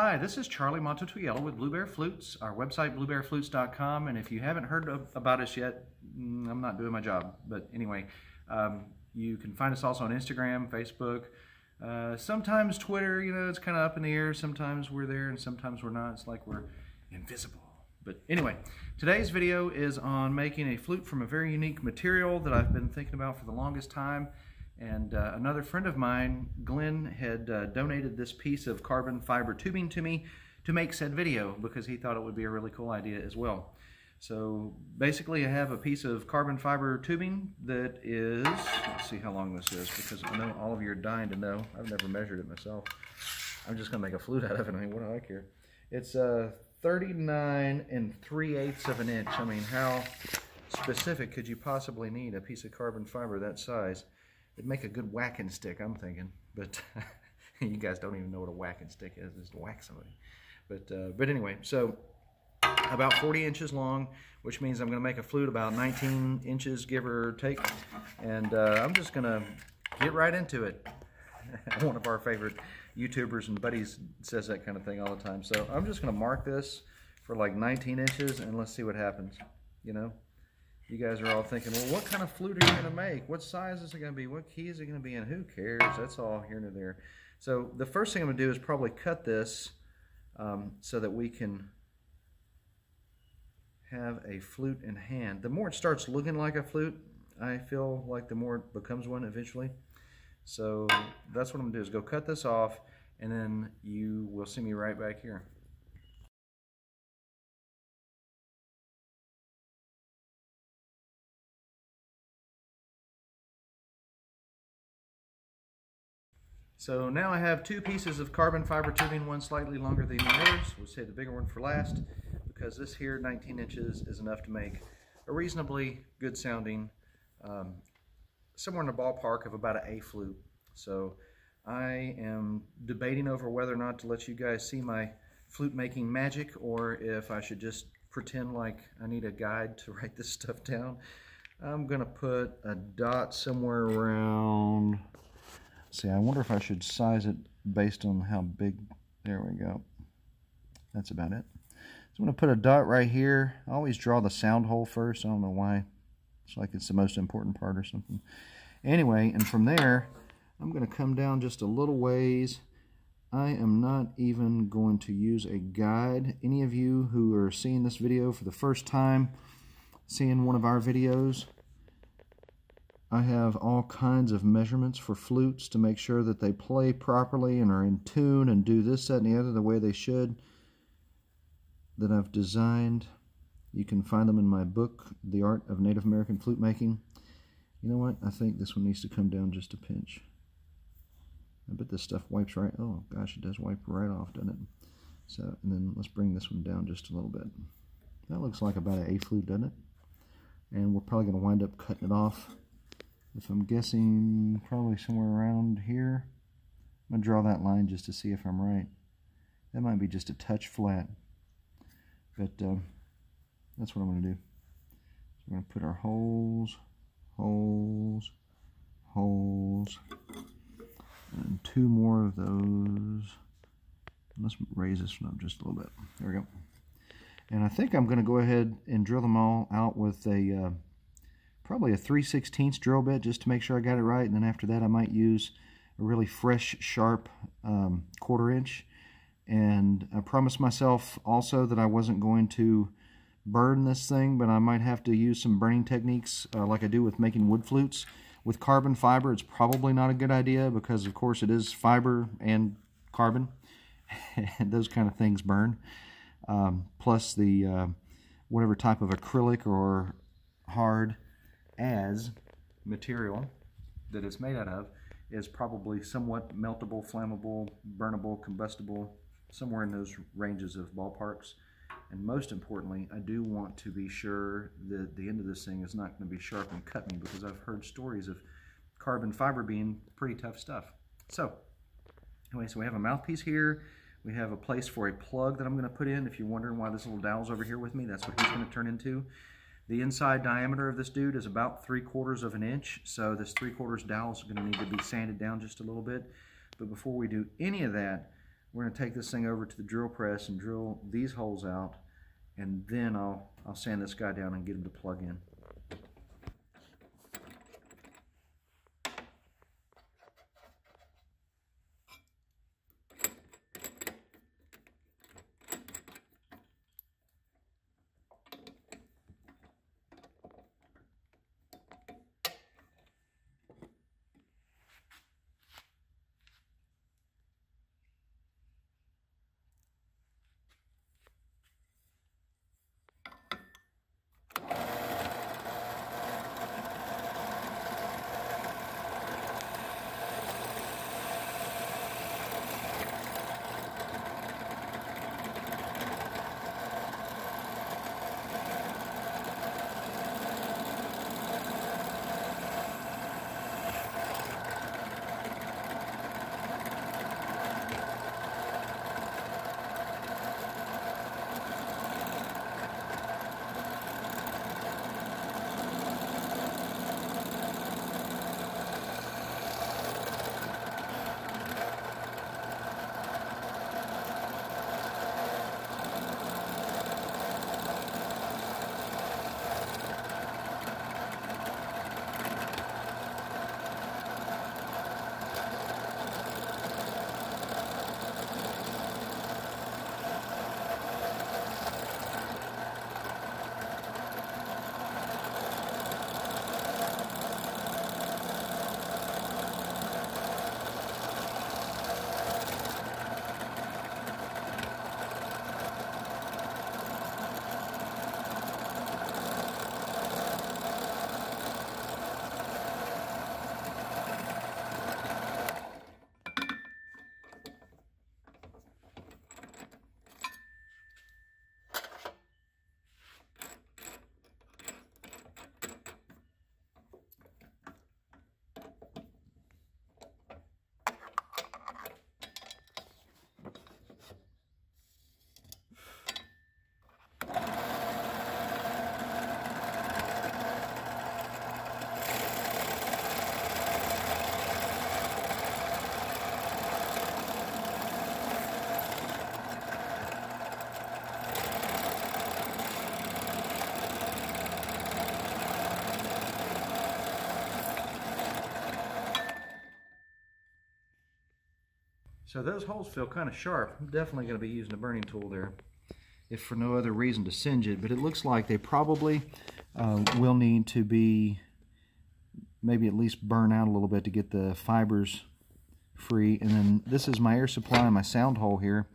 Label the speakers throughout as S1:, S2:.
S1: Hi, this is Charlie Mato-Toyela with Blue Bear Flutes, our website bluebearflutes.com, and if you haven't heard about us yet, I'm not doing my job, but anyway, you can find us also on Instagram, Facebook, sometimes Twitter. You know, it's kind of up in the air. Sometimes we're there and sometimes we're not. It's like we're invisible. But anyway, today's video is on making a flute from a very unique material that I've been thinking about for the longest time. And another friend of mine, Glenn, had donated this piece of carbon fiber tubing to me to make said video because he thought it would be a really cool idea as well. So basically I have a piece of carbon fiber tubing that is, let's see how long this is, because I know all of you are dying to know. I've never measured it myself. I'm just going to make a flute out of it. I mean, what do I care? It's 39 3/8 of an inch. I mean, how specific could you possibly need a piece of carbon fiber that size? It'd make a good whacking stick, I'm thinking, but you guys don't even know what a whacking stick is. It's to whack somebody. But anyway, so about 40 inches long, which means I'm going to make a flute about 19 inches, give or take, and I'm just going to get right into it. One of our favorite YouTubers and buddies says that kind of thing all the time. So I'm just going to mark this for like 19 inches, and let's see what happens, you know. You guys are all thinking, well, what kind of flute are you going to make? What size is it going to be? What key is it going to be in? Who cares? That's all here and there. So the first thing I'm going to do is probably cut this so that we can have a flute in hand. The more it starts looking like a flute, I feel like the more it becomes one eventually. So that's what I'm going to do, is go cut this off, and then you will see me right back here. So now I have two pieces of carbon fiber tubing, one slightly longer than the others. We'll save the bigger one for last, because this here, 19 inches, is enough to make a reasonably good sounding, somewhere in the ballpark of about an A flute. So I am debating over whether or not to let you guys see my flute making magic, or if I should just pretend like I need a guide to write this stuff down. I'm going to put a dot somewhere around. See, I wonder if I should size it based on how big. There we go. That's about it. So I'm going to put a dot right here. I always draw the sound hole first. I don't know why. It's like it's the most important part or something. Anyway, and from there, I'm going to come down just a little ways. I am not even going to use a guide. Any of you who are seeing this video for the first time, seeing one of our videos, I have all kinds of measurements for flutes to make sure that they play properly and are in tune and do this, that, and the other the way they should, that I've designed. You can find them in my book, The Art of Native American Flute Making. You know what? I think this one needs to come down just a pinch. I bet this stuff wipes right. Oh gosh, it does wipe right off, doesn't it? So, and then let's bring this one down just a little bit. That looks like about an A flute, doesn't it? And we're probably going to wind up cutting it off. If I'm guessing, probably somewhere around here. I'm going to draw that line just to see if I'm right. That might be just a touch flat. But that's what I'm going to do. So we're going to put our holes, holes, holes, and two more of those. Let's raise this one up just a little bit. There we go. And I think I'm going to go ahead and drill them all out with a probably a 3/16 drill bit, just to make sure I got it right. And then after that I might use a really fresh, sharp 1/4 inch. And I promised myself also that I wasn't going to burn this thing, but I might have to use some burning techniques like I do with making wood flutes. With carbon fiber, it's probably not a good idea because, of course, it is fiber and carbon, and those kind of things burn. Plus the whatever type of acrylic or hard as material that it's made out of is probably somewhat meltable, flammable, burnable, combustible, somewhere in those ranges of ballparks. And most importantly, I do want to be sure that the end of this thing is not going to be sharp and cut me, because I've heard stories of carbon fiber being pretty tough stuff. So anyway, so we have a mouthpiece here. We have a place for a plug that I'm going to put in. If you're wondering why this little dowel's over here with me, that's what he's going to turn into. The inside diameter of this dude is about 3/4 of an inch, so this 3/4 dowel is going to need to be sanded down just a little bit. But before we do any of that, We're going to take this thing over to the drill press and drill these holes out, and then I'll sand this guy down and get him to plug in. So those holes feel kind of sharp. I'm definitely going to be using a burning tool there, if for no other reason to singe it. But it looks like they probably will need to be maybe at least burn out a little bit to get the fibers free. And then this is my air supply and my sound hole here.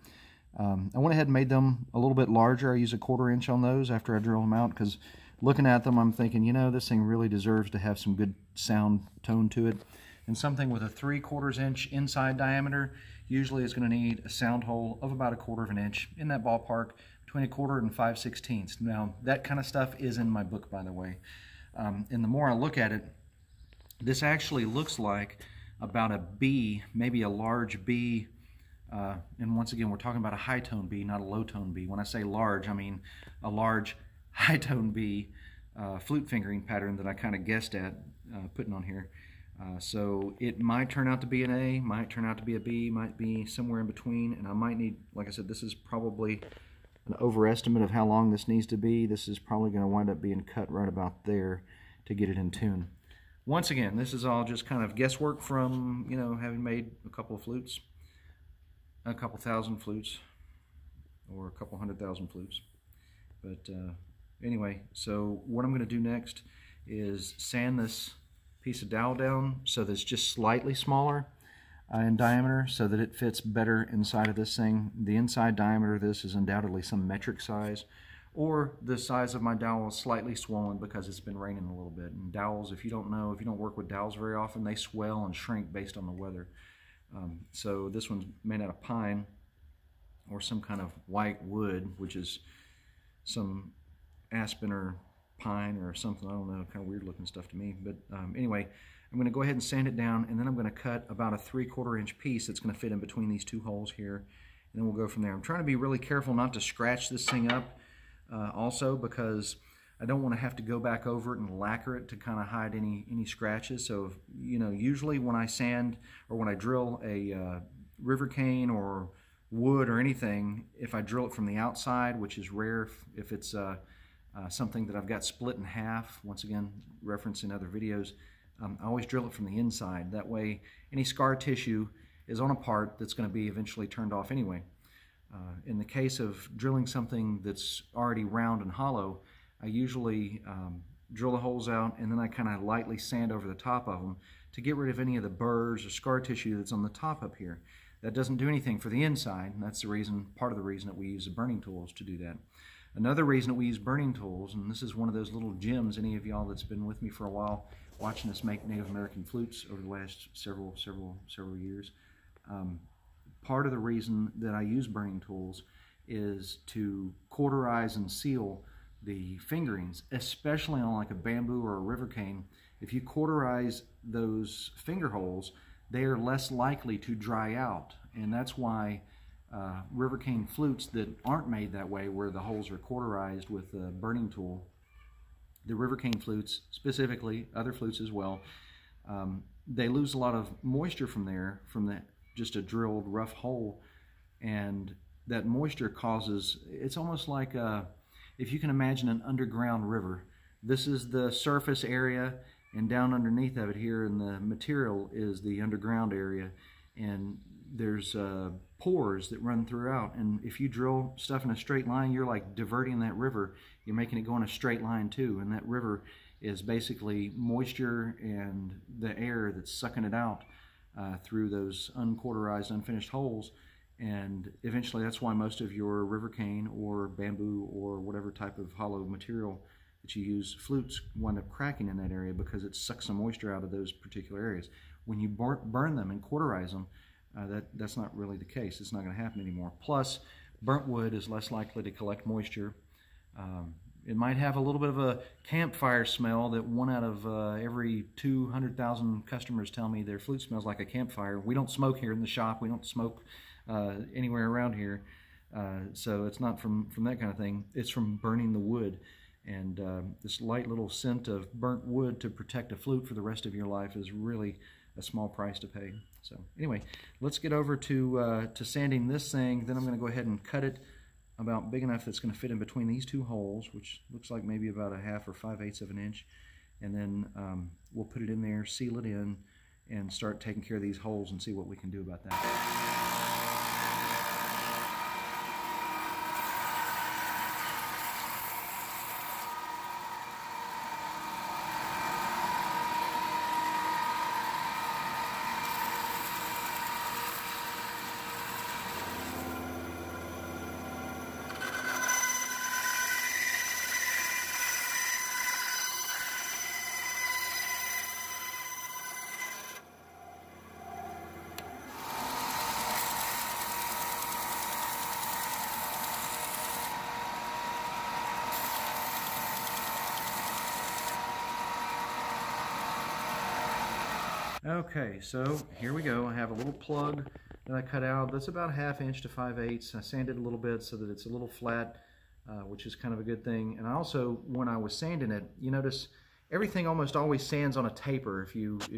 S1: I went ahead and made them a little bit larger. I use a 1/4 inch on those after I drill them out, because looking at them I'm thinking, you know, this thing really deserves to have some good sound tone to it. And something with a 3/4 inch inside diameter usually is going to need a sound hole of about a 1/4 inch, in that ballpark, between 1/4 and 5/16. Now that kind of stuff is in my book, by the way. And the more I look at it, this actually looks like about a B, maybe a large B. And once again, we're talking about a high tone B, not a low tone B. When I say large, I mean a large high tone B flute fingering pattern that I kind of guessed at putting on here. So it might turn out to be an A, might turn out to be a B, might be somewhere in between, and I might need, like I said, this is probably an overestimate of how long this needs to be. This is probably going to wind up being cut right about there to get it in tune. Once again, this is all just kind of guesswork from, you know, having made a couple of flutes, a couple thousand flutes, or a couple 100,000 flutes. But anyway, so what I'm going to do next is sand this piece of dowel down so that it's just slightly smaller in diameter, so that it fits better inside of this thing. The inside diameter of this is undoubtedly some metric size, or the size of my dowel is slightly swollen because it's been raining a little bit. And dowels, if you don't know, if you don't work with dowels very often, they swell and shrink based on the weather. So this one's made out of pine or some kind of white wood, which is some aspen or pine or something, I don't know, kind of weird looking stuff to me. But anyway, I'm going to go ahead and sand it down, and then I'm going to cut about a 3/4 inch piece that's going to fit in between these two holes here, and then we'll go from there. I'm trying to be really careful not to scratch this thing up also, because I don't want to have to go back over it and lacquer it to kind of hide any scratches. So, you know, usually when I sand or when I drill a river cane or wood or anything, if I drill it from the outside, which is rare if it's something that I've got split in half, once again, referenced in other videos, I always drill it from the inside. That way, any scar tissue is on a part that's going to be eventually turned off anyway. In the case of drilling something that's already round and hollow, I usually drill the holes out and then I kind of lightly sand over the top of them to get rid of any of the burrs or scar tissue that's on the top up here. That doesn't do anything for the inside, and that's the reason, part of the reason that we use the burning tools to do that. Another reason that we use burning tools, and this is one of those little gems, any of y'all that's been with me for a while watching us make Native American flutes over the last several years, part of the reason that I use burning tools is to cauterize and seal the fingerings, especially on like a bamboo or a river cane. If you cauterize those finger holes, they are less likely to dry out, and that's why river cane flutes that aren't made that way, where the holes are cauterized with a burning tool, the river cane flutes specifically, other flutes as well, they lose a lot of moisture from there, from that just a drilled rough hole, and that moisture causes, it's almost like if you can imagine an underground river. This is the surface area, and down underneath of it here in the material is the underground area, and there's pores that run throughout, and if you drill stuff in a straight line, you're like diverting that river. You're making it go in a straight line too, and that river is basically moisture and the air that's sucking it out through those uncauterized, unfinished holes, and eventually that's why most of your river cane or bamboo or whatever type of hollow material that you use, flutes, wind up cracking in that area because it sucks some moisture out of those particular areas. When you burn them and cauterize them, that's not really the case. It's not going to happen anymore. Plus, burnt wood is less likely to collect moisture. It might have a little bit of a campfire smell that one out of every 200,000 customers tell me their flute smells like a campfire. We don't smoke here in the shop. We don't smoke anywhere around here. So it's not from that kind of thing. It's from burning the wood. And this light little scent of burnt wood to protect a flute for the rest of your life is really a small price to pay. So anyway, let's get over to sanding this thing. Then I'm going to go ahead and cut it about big enough that's going to fit in between these two holes, which looks like maybe about 1/2 or 5/8 of an inch. And then we'll put it in there, seal it in, and start taking care of these holes and see what we can do about that. Okay, so here we go. I have a little plug that I cut out. That's about 1/2 inch to 5/8. I sanded a little bit so that it's a little flat, which is kind of a good thing. And I also, when I was sanding it, you notice everything almost always sands on a taper. If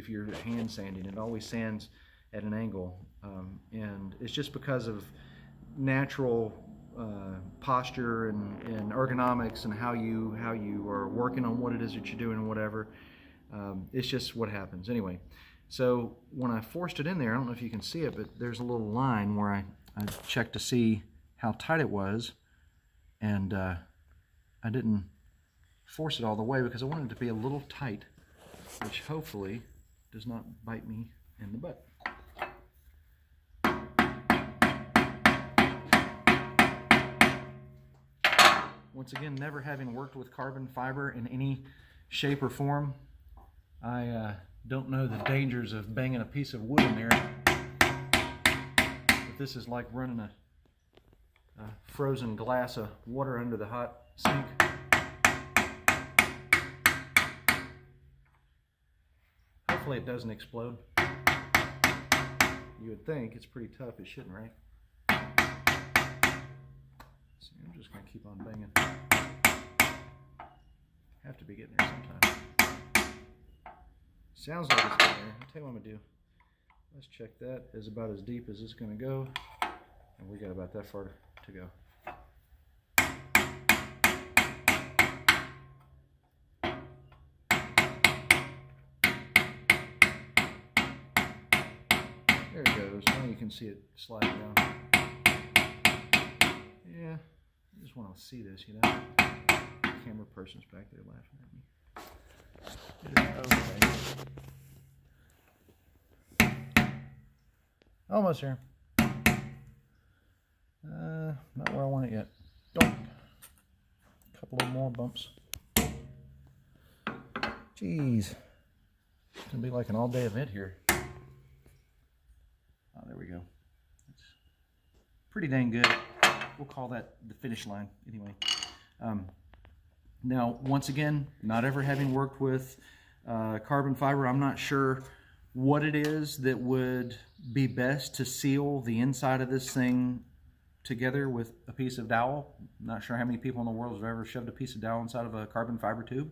S1: you're hand sanding, it always sands at an angle, and it's just because of natural posture and ergonomics and how you are working on what it is that you're doing and whatever. It's just what happens anyway. So when I forced it in there, I don't know if you can see it, but there's a little line where I checked to see how tight it was, and I didn't force it all the way because I wanted it to be a little tight, which hopefully does not bite me in the butt. Once again, never having worked with carbon fiber in any shape or form, I don't know the dangers of banging a piece of wood in there. But this is like running a frozen glass of water under the hot sink. Hopefully it doesn't explode. You would think it's pretty tough. It shouldn't, right? So I'm just going to keep on banging. Have to be getting there sometime. Sounds like it's in there. I'll tell you what I'm going to do. Let's check that. Is about as deep as it's going to go. And we got about that far to go. There it goes. Now you can see it slide down. Yeah, I just want to see this, you know. The camera person's back there laughing at me. Okay. Almost here. Not where I want it yet. Don't. Couple of more bumps. Jeez. It's gonna be like an all-day event here. Oh, there we go. That's pretty dang good. We'll call that the finish line anyway. Now, once again, not ever having worked with carbon fiber, I'm not sure what it is that would be best to seal the inside of this thing together with a piece of dowel. I'm not sure how many people in the world have ever shoved a piece of dowel inside of a carbon fiber tube.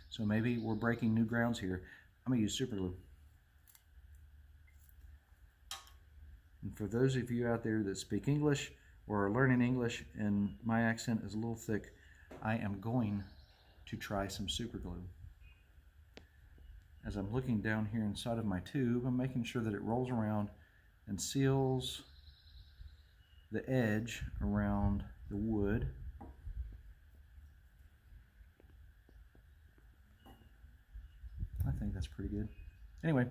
S1: So maybe we're breaking new grounds here. I'm going to use super glue. And for those of you out there that speak English or are learning English and my accent is a little thick, I am going to try some super glue. As I'm looking down here inside of my tube, I'm making sure that it rolls around and seals the edge around the wood. I think that's pretty good. Anyway,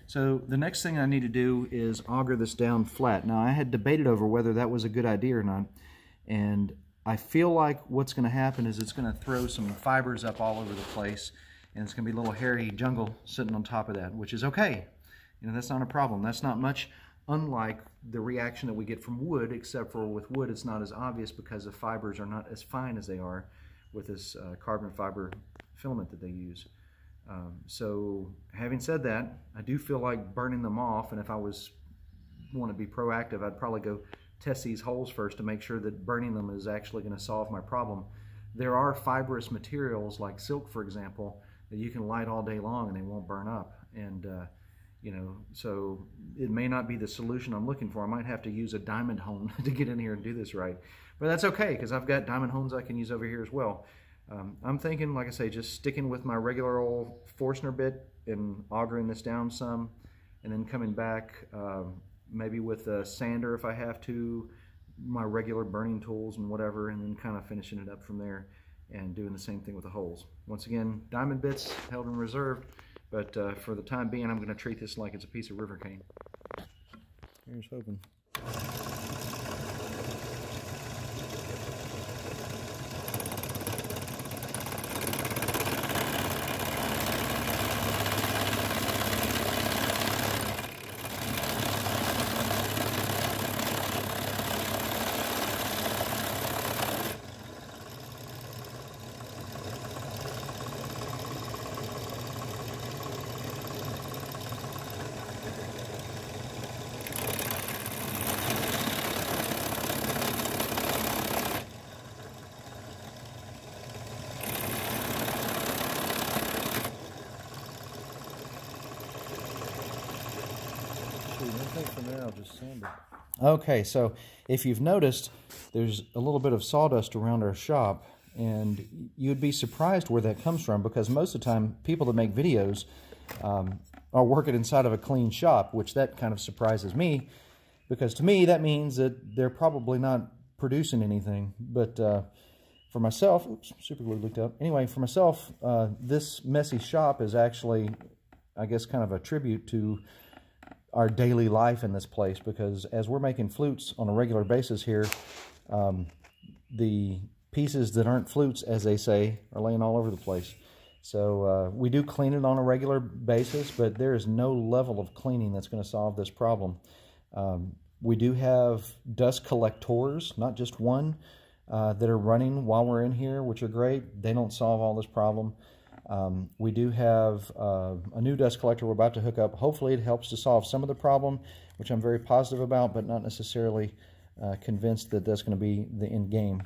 S1: so the next thing I need to do is auger this down flat. Now, I had debated over whether that was a good idea or not, and I feel like what's going to happen is it's going to throw some fibers up all over the place, and it's going to be a little hairy jungle sitting on top of that, which is okay. You know, that's not a problem. That's not much unlike the reaction that we get from wood, except for with wood it's not as obvious because the fibers are not as fine as they are with this carbon fiber filament that they use. So having said that, I do feel like burning them off, and if I want to be proactive, I'd probably go test these holes first to make sure that burning them is actually going to solve my problem. There are fibrous materials like silk, for example, that you can light all day long and they won't burn up, and you know, so it may not be the solution I'm looking for. I might have to use a diamond hone to get in here and do this right, but that's okay because I've got diamond hones I can use over here as well. I'm thinking, like I say, just sticking with my regular old Forstner bit and augering this down some, and then coming back maybe with a sander if I have to, my regular burning tools and whatever, and then kind of finishing it up from there and doing the same thing with the holes. Once again, diamond bits held in reserve, but for the time being I'm going to treat this like it's a piece of river cane. Here's hoping. Okay, so if you've noticed, there's a little bit of sawdust around our shop, and you'd be surprised where that comes from, because most of the time people that make videos are working inside of a clean shop, which that kind of surprises me, because to me that means that they're probably not producing anything. But for myself, oops, super glue leaked up. Anyway, for myself, this messy shop is actually, I guess, kind of a tribute to our daily life in this place, because as we're making flutes on a regular basis here, the pieces that aren't flutes, as they say, are laying all over the place. So we do clean it on a regular basis, but there is no level of cleaning that's going to solve this problem. We do have dust collectors, not just one, that are running while we're in here, which are great. They don't solve all this problem. We do have a new dust collector we're about to hook up. Hopefully it helps to solve some of the problem, which I'm very positive about, but not necessarily convinced that that's going to be the end game.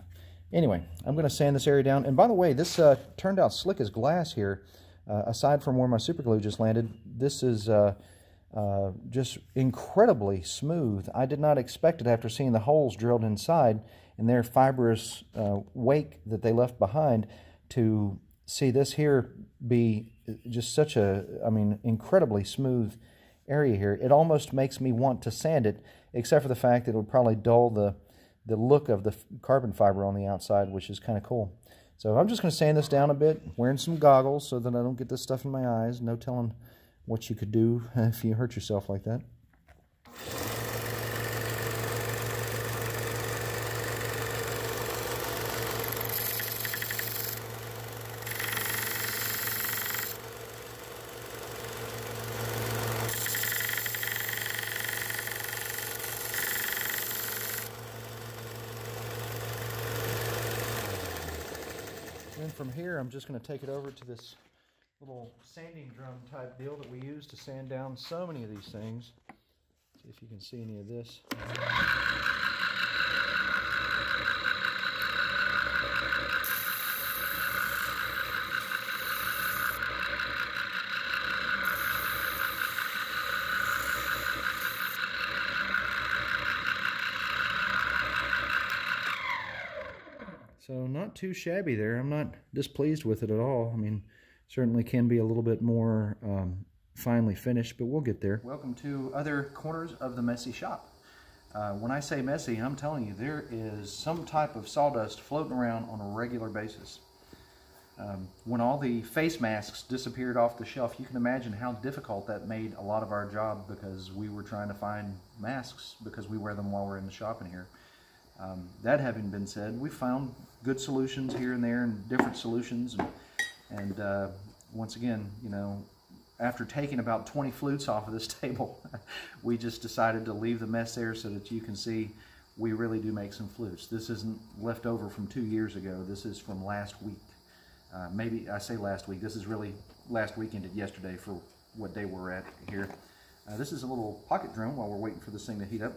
S1: Anyway, I'm going to sand this area down. And by the way, this turned out slick as glass here. Aside from where my super glue just landed, this is just incredibly smooth. I did not expect it after seeing the holes drilled inside and their fibrous wake that they left behind, to see this here be just such a, I mean, incredibly smooth area here. It almost makes me want to sand it, except for the fact that it would probably dull the look of the carbon fiber on the outside, which is kind of cool. So I'm just going to sand this down a bit, wearing some goggles so that I don't get this stuff in my eyes. No telling what you could do if you hurt yourself like that. Then from here, I'm just going to take it over to this little sanding drum type deal that we use to sand down so many of these things. See if you can see any of this. So not too shabby there. I'm not displeased with it at all. I mean, certainly can be a little bit more finely finished, but we'll get there. Welcome to other corners of the messy shop. When I say messy, I'm telling you, there is some type of sawdust floating around on a regular basis. When all the face masks disappeared off the shelf, you can imagine how difficult that made a lot of our job, because we were trying to find masks because we wear them while we're in the shop in here. That having been said, we found good solutions here and there, and different solutions, and once again, you know, after taking about 20 flutes off of this table, we just decided to leave the mess there so that you can see we really do make some flutes. This isn't left over from 2 years ago. This is from last week. Maybe I say last week. This is really last weekend and yesterday for what day we're at here. This is a little pocket drum while we're waiting for this thing to heat up.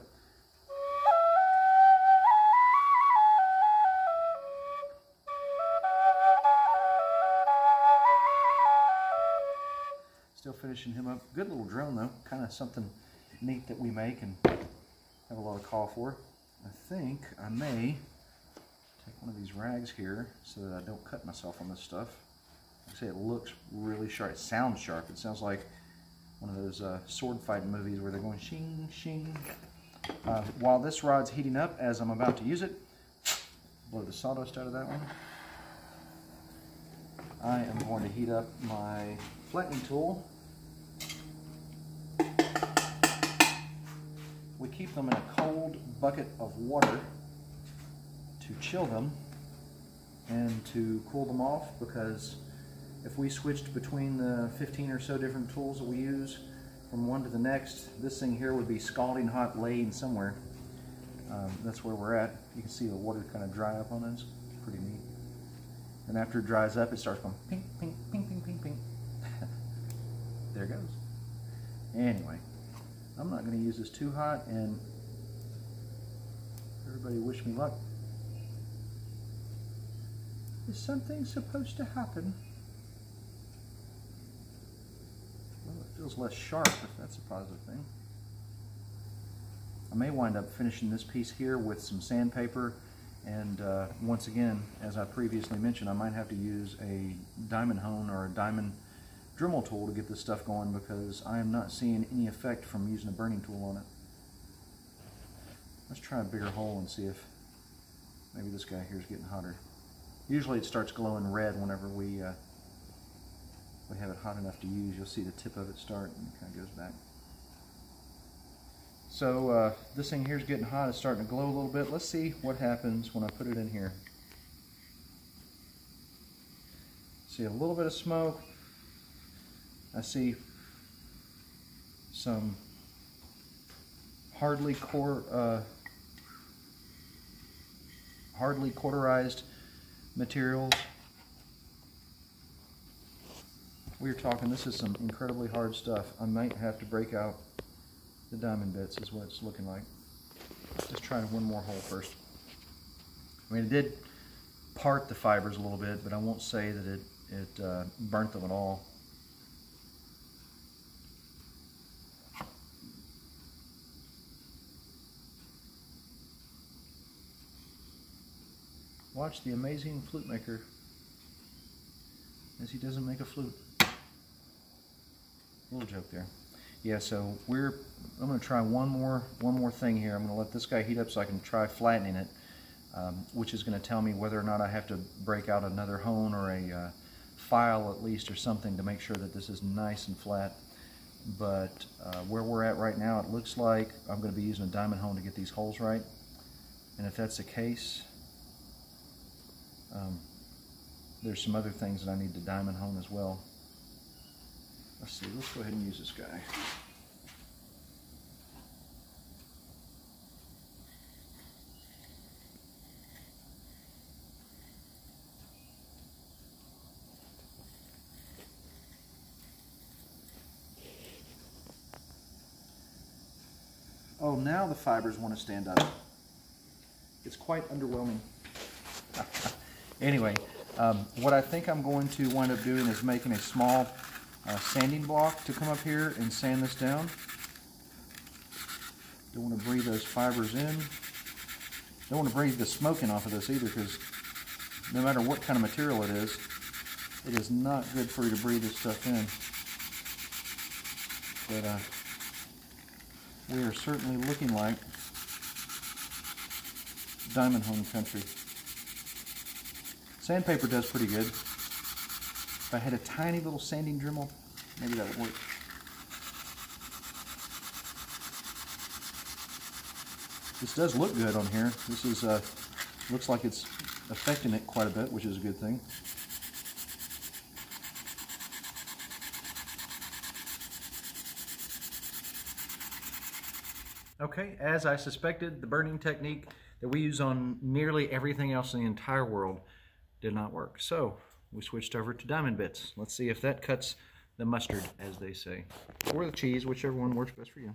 S1: Still finishing him up. Good little drone though, kind of something neat that we make and have a lot of call for. I think I may take one of these rags here so that I don't cut myself on this stuff. Like I say, it looks really sharp. It sounds sharp. It sounds like one of those sword fighting movies where they're going shing, shing. While this rod's heating up, as I'm about to use it, blow the sawdust out of that one. I am going to heat up my flattening tool. We keep them in a cold bucket of water to chill them and to cool them off, because if we switched between the 15 or so different tools that we use from one to the next, this thing here would be scalding hot laying somewhere. That's where we're at. You can see the water kind of dry up on this. Pretty neat. And after it dries up, it starts going ping, ping, ping, ping, ping, ping. There it goes. Anyway, I'm not going to use this too hot, and everybody wish me luck. Is something supposed to happen? Well, it feels less sharp, if that's a positive thing. I may wind up finishing this piece here with some sandpaper, and once again, as I previously mentioned, I might have to use a diamond hone or a diamond Dremel tool to get this stuff going, because I am not seeing any effect from using a burning tool on it. Let's try a bigger hole and see if maybe this guy here is getting hotter. Usually it starts glowing red whenever we have it hot enough to use. You'll see the tip of it start and it kind of goes back. So this thing here is getting hot. It's starting to glow a little bit. Let's see what happens when I put it in here. See a little bit of smoke. I see some hardly cauterized materials. We're talking, this is some incredibly hard stuff. I might have to break out the diamond bits, is what it's looking like. Let's try one more hole first. I mean, it did part the fibers a little bit, but I won't say that it burnt them at all. watch the amazing flute maker as he doesn't make a flute. Little joke there. Yeah, so I'm going to try one more thing here. I'm going to let this guy heat up so I can try flattening it, which is going to tell me whether or not I have to break out another hone or a file at least or something to make sure that this is nice and flat. But where we're at right now, it looks like I'm going to be using a diamond hone to get these holes right. And if that's the case, there's some other things that I need to diamond hone as well. Let's see, let's go ahead and use this guy. Oh, now the fibers want to stand up. It's quite underwhelming. Anyway, what I think I'm going to wind up doing is making a small sanding block to come up here and sand this down. Don't want to breathe those fibers in. Don't want to breathe the smoke in off of this either, because no matter what kind of material it is not good for you to breathe this stuff in. But we are certainly looking like diamond hone country. Sandpaper does pretty good. If I had a tiny little sanding Dremel, maybe that would work. This does look good on here. This is looks like it's affecting it quite a bit, which is a good thing. Okay, as I suspected, the burning technique that we use on nearly everything else in the entire world did not work. So we switched over to diamond bits. Let's see if that cuts the mustard, as they say, or the cheese, whichever one works best for you.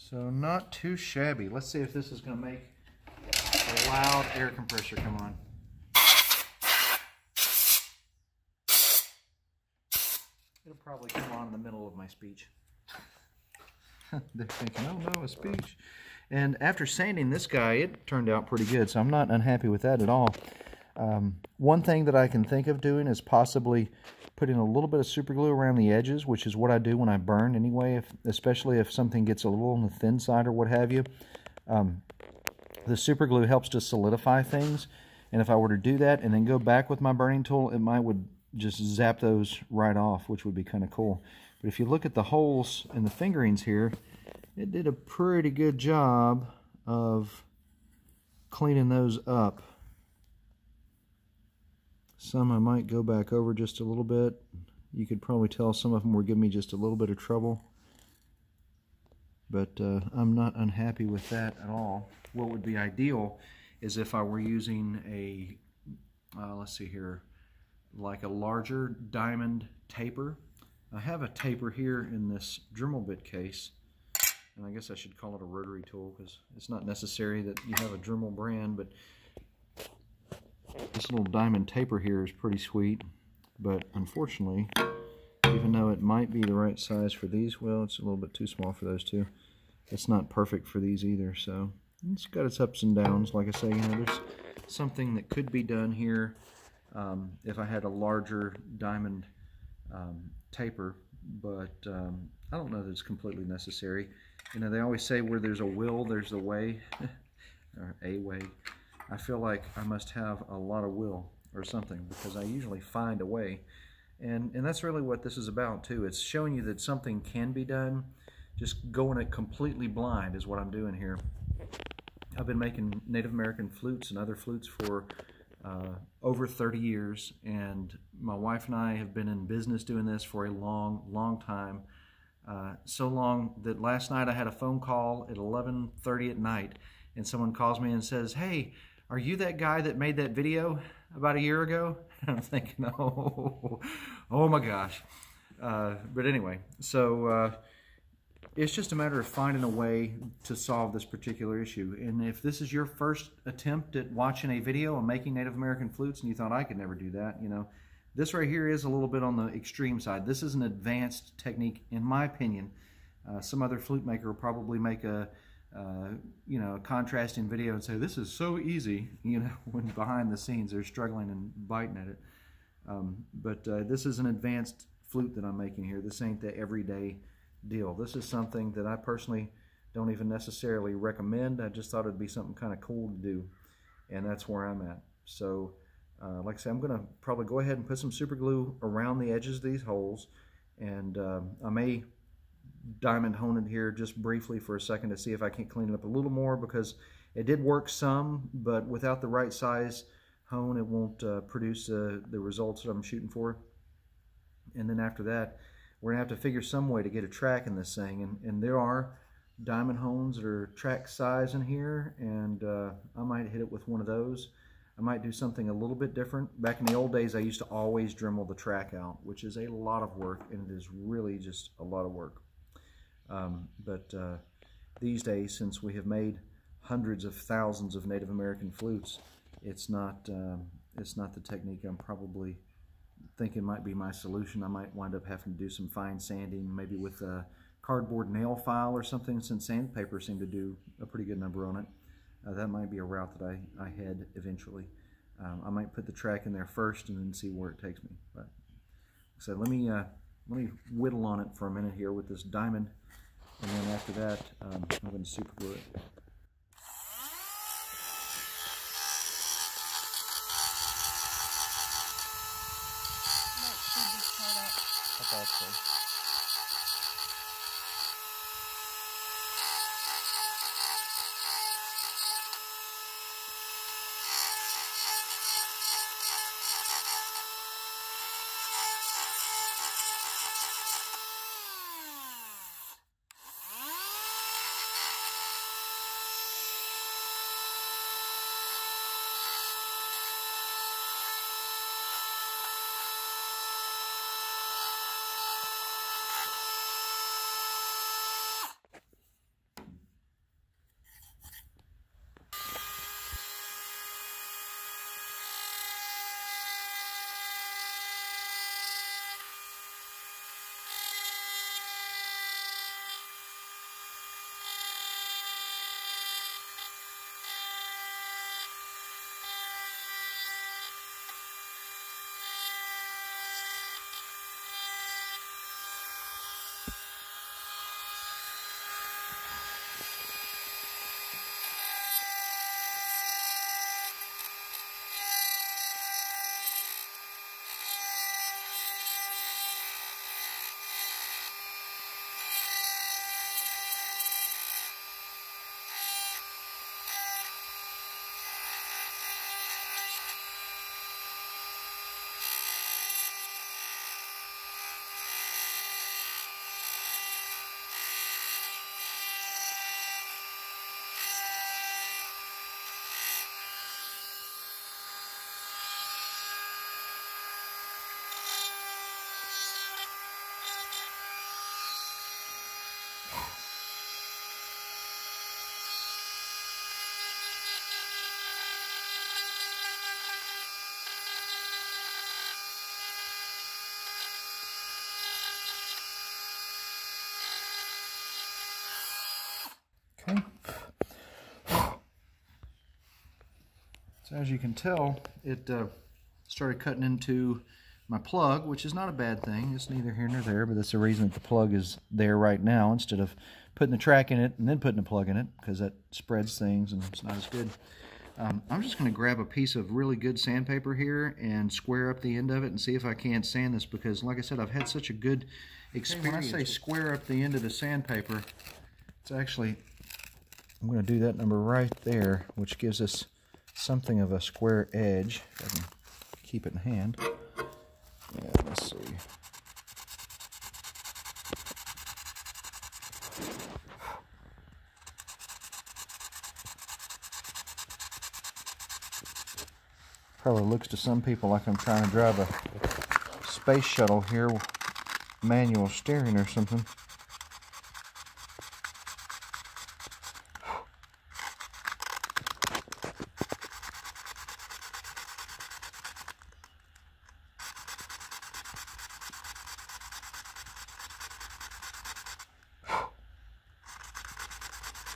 S1: So not too shabby. Let's see if this is going to make a loud air compressor come on. It'll probably come on in the middle of my speech. They're thinking, oh no, a speech. And after sanding this guy, it turned out pretty good, so I'm not unhappy with that at all. One thing that I can think of doing is possibly putting a little bit of super glue around the edges, which is what I do when I burn anyway, especially if something gets a little on the thin side or what have you. The super glue helps to solidify things, and if I were to do that and then go back with my burning tool, it would just zap those right off, which would be kind of cool. But if you look at the holes in the fingerings here, it did a pretty good job of cleaning those up. Some I might go back over just a little bit. You could probably tell some of them were giving me just a little bit of trouble. But I'm not unhappy with that at all. What would be ideal is if I were using a, let's see here, like a larger diamond taper. I have a taper here in this Dremel bit case. And I guess I should call it a rotary tool because it's not necessary that you have a Dremel brand, but this little diamond taper here is pretty sweet, but unfortunately, even though it might be the right size for these, well, it's a little bit too small for those two. It's not perfect for these either, so It's got its ups and downs. Like I say, there's something that could be done here if I had a larger diamond taper, but I don't know that it's completely necessary. They always say where there's a will, there's a way, or a way. I feel like I must have a lot of will or something, because I usually find a way. And that's really what this is about too. It's showing you that something can be done. Just going it completely blind is what I'm doing here. I've been making Native American flutes and other flutes for over 30 years, and my wife and I have been in business doing this for a long time. So long that last night I had a phone call at 11:30 at night, and someone calls me and says, "Hey, are you that guy that made that video about a year ago?" And I'm thinking, oh my gosh. But anyway, so it's just a matter of finding a way to solve this particular issue. And if this is your first attempt at watching a video on making Native American flutes and you thought I could never do that, this right here is a little bit on the extreme side. This is an advanced technique, in my opinion. Some other flute maker will probably make a contrasting video and say, "This is so easy," when behind the scenes they're struggling and biting at it. But this is an advanced flute that I'm making here. This ain't the everyday deal. This is something that I personally don't even necessarily recommend. I just thought it'd be something kind of cool to do, and that's where I'm at. So like I said, I'm going to probably go ahead and put some super glue around the edges of these holes, and I may diamond hone it here just briefly for a second to see if I can't clean it up a little more, because it did work some, but without the right size hone it won't produce the results that I'm shooting for. And then after that, we're gonna have to figure some way to get a track in this thing, and there are diamond hones that are track size in here, and I might hit it with one of those. I might do something a little bit different. Back in the old days I used to always Dremel the track out, which is a lot of work, and it is really just a lot of work. But these days, since we have made hundreds of thousands of Native American flutes, it's not the technique I'm probably thinking might be my solution. I might wind up having to do some fine sanding, maybe with a cardboard nail file or something, since sandpaper seemed to do a pretty good number on it. That might be a route that I head eventually. I might put the track in there first and then see where it takes me. But so let me whittle on it for a minute here with this diamond, and then after that I'm going to super glue it. I thought so. So as you can tell, it started cutting into my plug, which is not a bad thing. It's neither here nor there, but that's the reason that the plug is there right now instead of putting the track in it and then putting the plug in it, because that spreads things and it's not as good. I'm just going to grab a piece of really good sandpaper here and square up the end of it and see if I can't sand this, because like I said, I've had such a good experience. When I say square up the end of the sandpaper, it's actually, I'm going to do that number right there, which gives us something of a square edge. If I can keep it in hand. Yeah, let's see. Probably looks to some people like I'm trying to drive a space shuttle here with manual steering or something.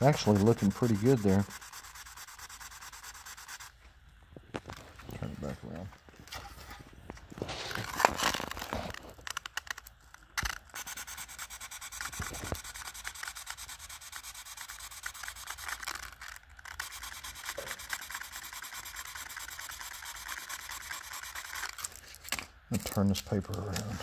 S1: Actually looking pretty good there. Turn it back around. I'll turn this paper around.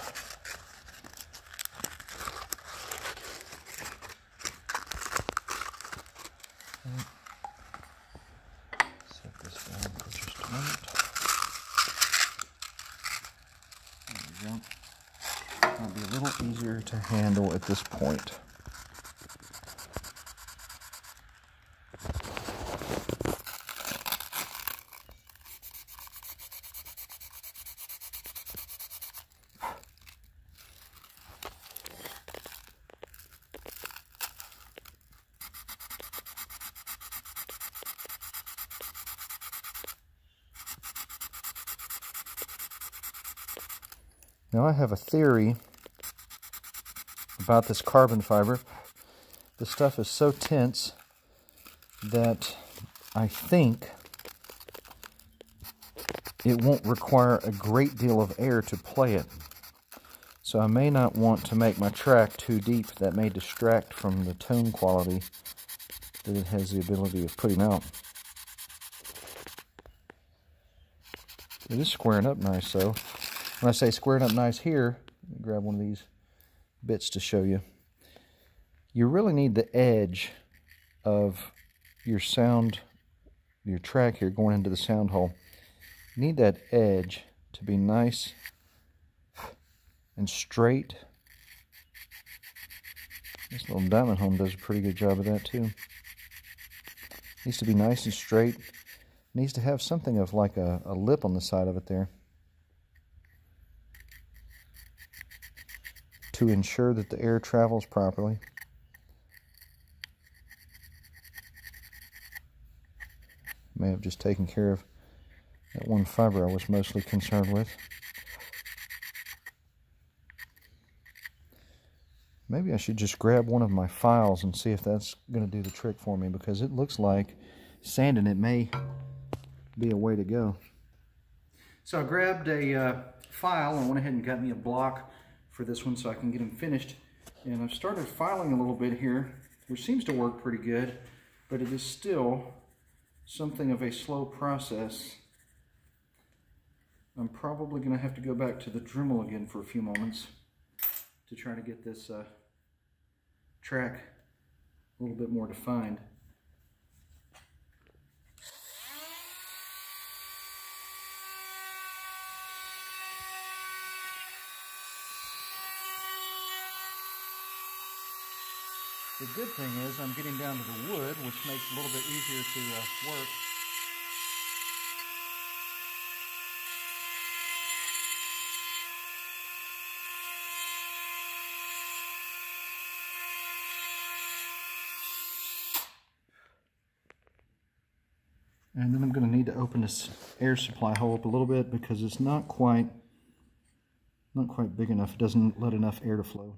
S1: Set this down for just a minute. There we go. It'll be a little easier to handle at this point. Now I have a theory about this carbon fiber. The stuff is so tense that I think it won't require a great deal of air to play it. So I may not want to make my track too deep. That may distract from the tone quality that it has the ability of putting out. It is squaring up nice though. When I say squaring up nice here, let me grab one of these bits to show you. You really need the edge of your sound, your track here going into the sound hole. You need that edge to be nice and straight. This little diamond home does a pretty good job of that too. Needs to be nice and straight. Needs to have something of like a lip on the side of it there, to ensure that the air travels properly. May have just taken care of that one fiber I was mostly concerned with. Maybe I should just grab one of my files and see if that's going to do the trick for me, because it looks like sanding it may be a way to go. So I grabbed a file and went ahead and got me a block for this one so I can get them finished. And I've started filing a little bit here, which seems to work pretty good, but it is still something of a slow process. I'm probably going to have to go back to the Dremel again for a few moments to try to get this track a little bit more defined. The good thing is I'm getting down to the wood, which makes it a little bit easier to work. And then I'm going to need to open this air supply hole up a little bit because it's not quite big enough. It doesn't let enough air to flow.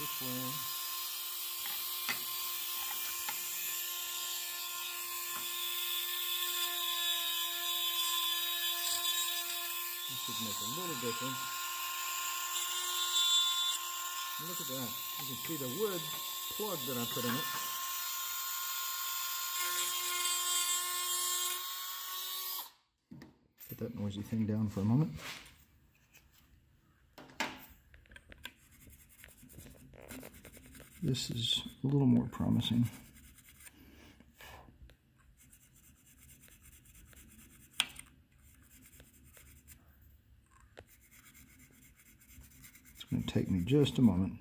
S1: This way. This should make a little difference. And look at that. You can see the wood plug that I put in it. Put that noisy thing down for a moment. This is a little more promising. It's going to take me just a moment.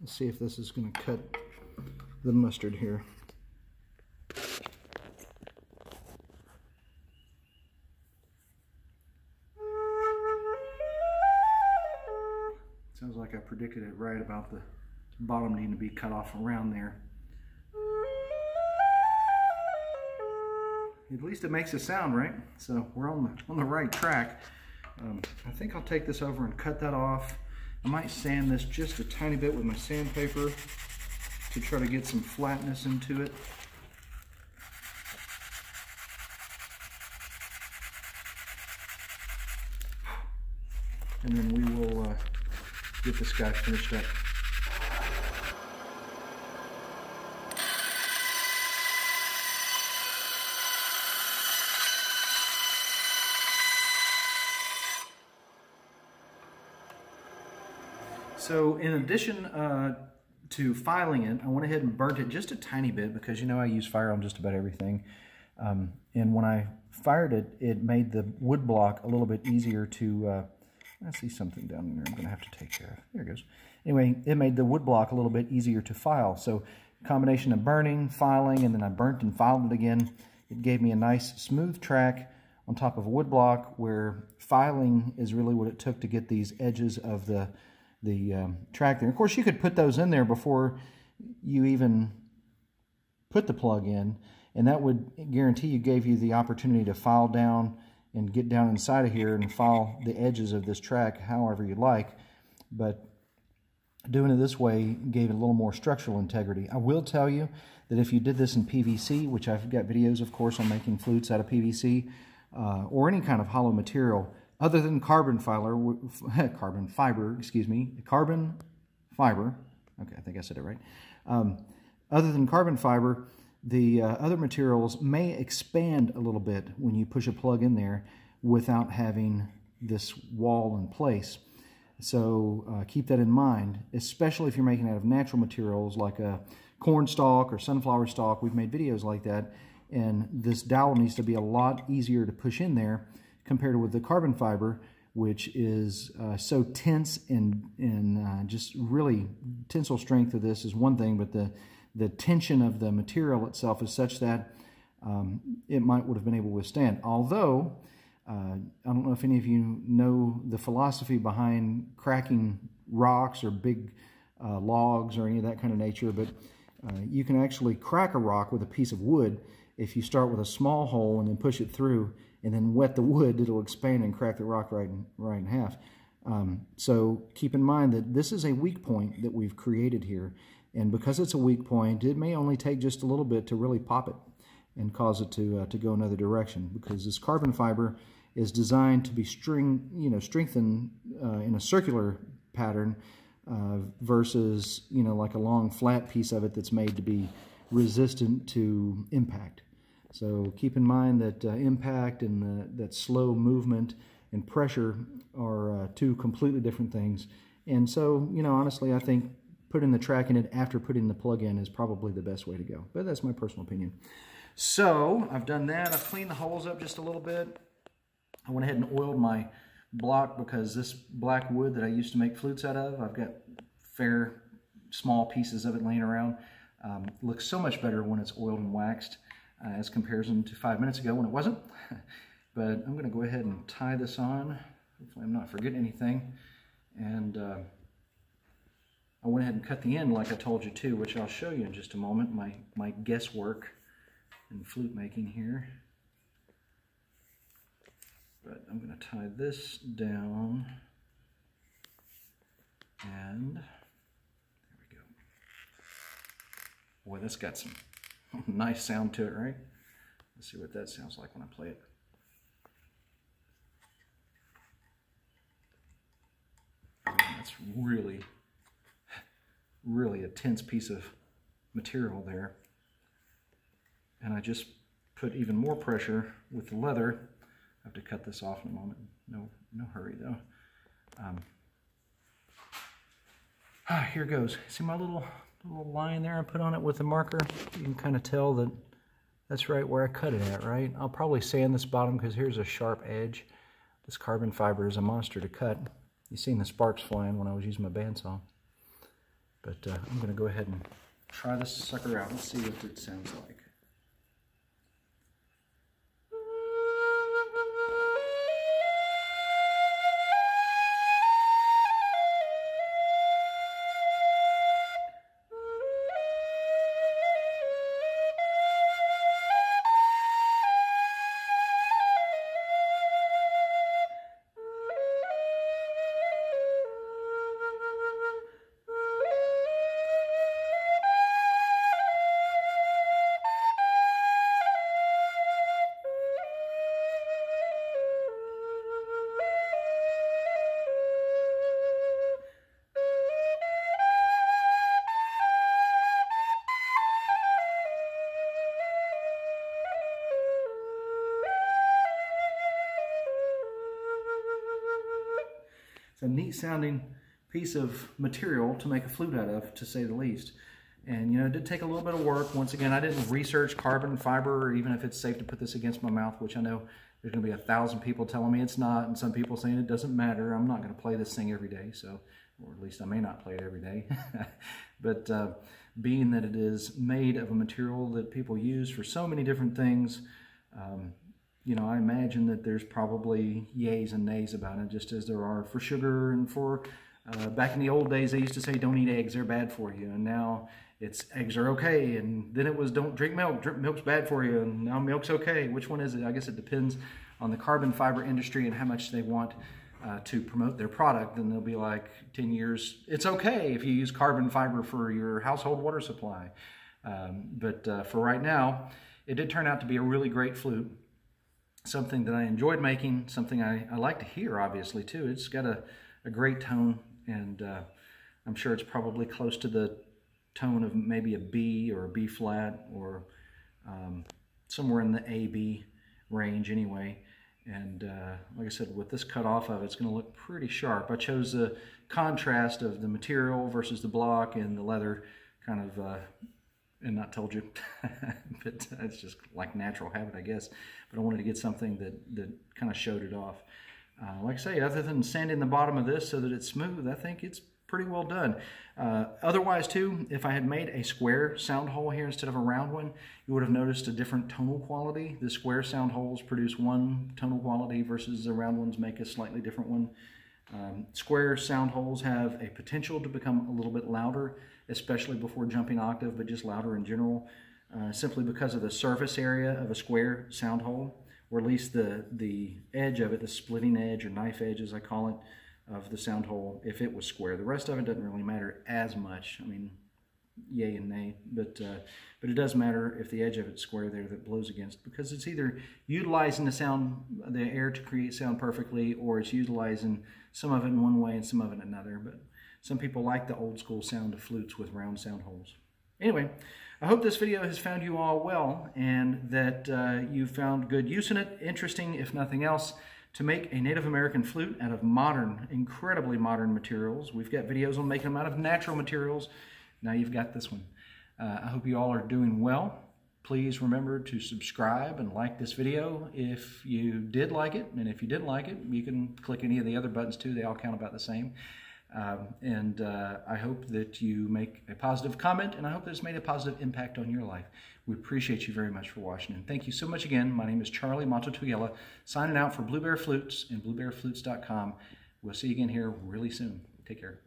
S1: Let's see if this is going to cut the mustard here. Sounds like I predicted it right about the bottom needing to be cut off around there. At least it makes a sound, right? So we're on the right track. I think I'll take this over and cut that off. I might sand this just a tiny bit with my sandpaper to try to get some flatness into it. And then we will get this guy finished up. So in addition to filing it, I went ahead and burnt it just a tiny bit because you know I use fire on just about everything. And when I fired it, it made the wood block a little bit easier to, I see something down there I'm going to have to take care of. There it goes. Anyway, it made the wood block a little bit easier to file. So combination of burning, filing, and then I burnt and filed it again. It gave me a nice smooth track on top of a wood block where filing is really what it took to get these edges of the track there. Of course, you could put those in there before you even put the plug in, and that would guarantee you gave you the opportunity to file down and get down inside of here and file the edges of this track however you like. But doing it this way gave it a little more structural integrity. I will tell you that if you did this in PVC, which I've got videos, of course, on making flutes out of PVC, or any kind of hollow material, other than carbon fiber, okay, I think I said it right. Other than carbon fiber, the other materials may expand a little bit when you push a plug in there without having this wall in place. So keep that in mind, especially if you're making out of natural materials like a corn stalk or sunflower stalk. We've made videos like that, and this dowel needs to be a lot easier to push in there compared with the carbon fiber, which is so tense and just really tensile strength of this is one thing, but the tension of the material itself is such that it would have been able to withstand. Although, I don't know if any of you know the philosophy behind cracking rocks or big logs or any of that kind of nature, but you can actually crack a rock with a piece of wood if you start with a small hole and then push it through and then wet the wood. It'll expand and crack the rock right in half. So keep in mind that this is a weak point that we've created here, and because it's a weak point, it may only take just a little bit to really pop it and cause it to go another direction, because this carbon fiber is designed to be strengthened in a circular pattern versus like a long flat piece of it that's made to be resistant to impact. So keep in mind that impact and that slow movement and pressure are two completely different things. And so, you know, honestly, I think putting the track in it after putting the plug in is probably the best way to go. But that's my personal opinion. So I've done that. I've cleaned the holes up just a little bit. I went ahead and oiled my block because this black wood that I used to make flutes out of, I've got fair small pieces of it laying around. Looks so much better when it's oiled and waxed as comparison to 5 minutes ago when it wasn't. But I'm going to go ahead and tie this on. Hopefully I'm not forgetting anything. And I went ahead and cut the end like I told you to, which I'll show you in just a moment, my guesswork in flute making here. But I'm going to tie this down, and there we go. Boy, that's got some nice sound to it, right? Let's see what that sounds like when I play it. That's really, really a tense piece of material there. And I just put even more pressure with the leather. I have to cut this off in a moment. No hurry though. Here goes. See my little line there I put on it with the marker? You can kind of tell that that's right where I cut it at, right? I'll probably sand this bottom because here's a sharp edge. This carbon fiber is a monster to cut. You seen the sparks flying when I was using my bandsaw. But I'm going to go ahead and try this sucker out and see what it sounds like. A neat sounding piece of material to make a flute out of, to say the least. And you know, it did take a little bit of work. Once again, I didn't research carbon fiber, or even if it's safe to put this against my mouth, which I know there's going to be 1,000 people telling me it's not, and some people saying it doesn't matter. I'm not going to play this thing every day, so, or at least I may not play it every day. But being that it is made of a material that people use for so many different things, you know, I imagine that there's probably yays and nays about it, just as there are for sugar and for, back in the old days, they used to say, don't eat eggs, they're bad for you. And now it's eggs are okay. And then it was don't drink milk, milk's bad for you. And now milk's okay. Which one is it? I guess it depends on the carbon fiber industry and how much they want to promote their product. Then they'll be like 10 years, it's okay if you use carbon fiber for your household water supply. But for right now, it did turn out to be a really great flute. Something that I enjoyed making, something I like to hear, obviously, too. It's got a great tone, and I'm sure it's probably close to the tone of maybe a B or a B flat, or somewhere in the A-B range anyway. And like I said, with this cut off of it, it's going to look pretty sharp. I chose the contrast of the material versus the block and the leather kind of and not told you, but it's just like natural habit, I guess. But I wanted to get something that kind of showed it off. Like I say, other than sanding the bottom of this so that it's smooth, I think it's pretty well done. Otherwise, too, if I had made a square sound hole here instead of a round one, you would have noticed a different tonal quality. The square sound holes produce one tonal quality versus the round ones make a slightly different one. Square sound holes have a potential to become a little bit louder, especially before jumping octave, but just louder in general, simply because of the surface area of a square sound hole, or at least the edge of it, the splitting edge or knife edge as I call it, of the sound hole, if it was square. The rest of it doesn't really matter as much. I mean, yay and nay, but it does matter if the edge of it's square there that blows against, because it's either utilizing the air to create sound perfectly, or it's utilizing some of it in one way and some of it in another. But some people like the old school sound of flutes with round sound holes. Anyway, I hope this video has found you all well and that you found good use in it, interesting if nothing else, to make a Native American flute out of modern, incredibly modern materials. We've got videos on making them out of natural materials. Now you've got this one. I hope you all are doing well. Please remember to subscribe and like this video if you did like it, and if you didn't like it, you can click any of the other buttons too. They all count about the same. I hope that you make a positive comment, and I hope that it's made a positive impact on your life. We appreciate you very much for watching, and thank you so much again. My name is Charlie Mato-Toyela, signing out for Blue Bear Flutes and bluebearflutes.com. We'll see you again here really soon. Take care.